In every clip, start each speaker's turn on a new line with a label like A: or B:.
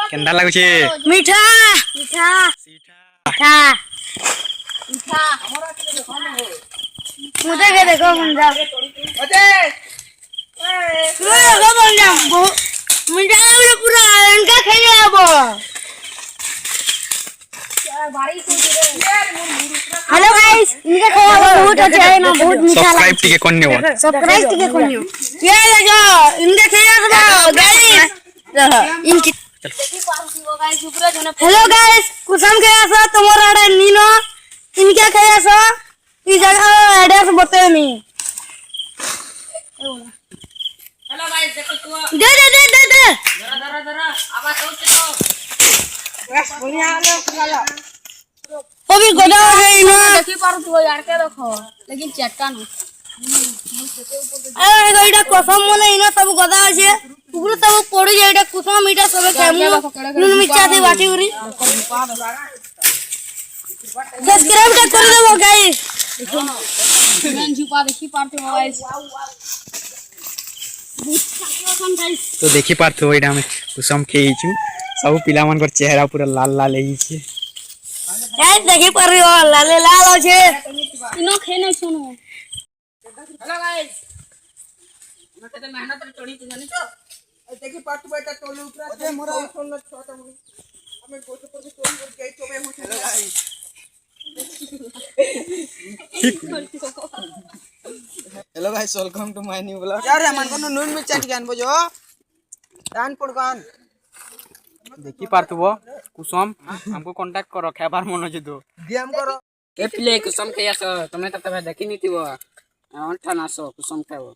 A: केंदा लागु छे
B: मीठा मीठा मीठा मीठा मुझे के देखो मुंजा अरे देखो मुंजा मुंजा में पूरा इनका खेले अब हेलो गाइस इनका खाया बहुत अच्छा है ना बहुत मीठा
A: सब्सक्राइब टिके कोन्ने हो
B: सब्सक्राइब टिके कोन्ने ये देखो इनका खाया गाइस इनकी हेलो गाइस कुसम खाया सा तुम्हारा आड़े नीनो इनका खाया सा ई जगह एड्रेस बताओ नी
C: हेलो गाइस देखो तू
B: दे दे दे दे दे
C: जरा आवाज सोच तो बस बढ़िया लो
B: अभी गोदा है ना
C: देखी पारू तू यार के देखो लेकिन चटका न
B: अरे एटा कसम मने इना सब गोदा আছে পুরো সব পড়ে যায় এটা কুসম এটা সবে খামু নুন মির্চা দিয়ে বাটি উরি সাবস্ক্রাইব করে দেবো গাইস
C: मैं छुपा देखी पारते हो गाइस
A: तो देखि पारथो एटा हम कुसम खेइछु सब पिला मन कर चेहरा पूरा लाल लाल हेइ छे
B: गाइस देखि पारियो लाल लाल আছে
C: इनो खे नहीं सुनो हेलो गाइस मैं कहते मेहनत रे चढ़ी तू जानी तो
D: देखि पाटू बेटा टोली ऊपर अरे मोरा फोन न छोटा मुनी हमें गोटे पर टोली पर गई तो मैं होते hello guys hello guys welcome to my new blog यार मन को नून में चाट के आनबो जो दान पड़कान
A: देखि पारथबो कुसम हमको कांटेक्ट करो खेबार मन जे दो
D: गेम करो
C: ए प्ले कुसम के आसो तमे तते देखि नीतिबो अंठा नासो कुसम खाओ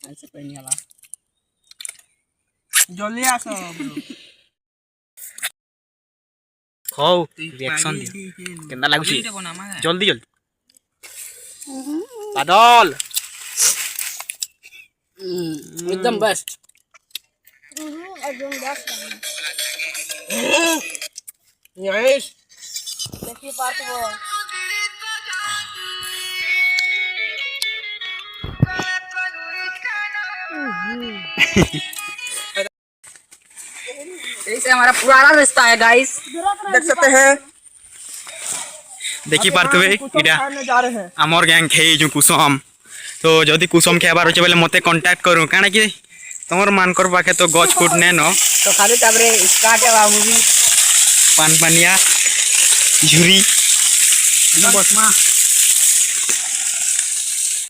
C: ऐसे पहनी वाला
D: जल्दी आसो
A: खाओ रिएक्शन दे केंदा लागु छे जल्दी जल्दी बादल
C: एकदम बेस्ट
B: एकदम बस
D: यस
B: देखि पारियो
C: ऐसे हमारा पुराना रिश्ता है गाइस
D: देख सकते हैं
A: देखि पारथबे इटा
D: खाने जा रहे हैं
A: हमर गैंग खेइछु कुसम तो जदी कुसम खेबार होचे बेले मते कांटेक्ट करू काना कि तमर मानकर पाखे तो गछ फुट ने न
C: तो खाली ताबरे स्टार्ट है मूवी
A: पान पानिया झुरी
D: बस मां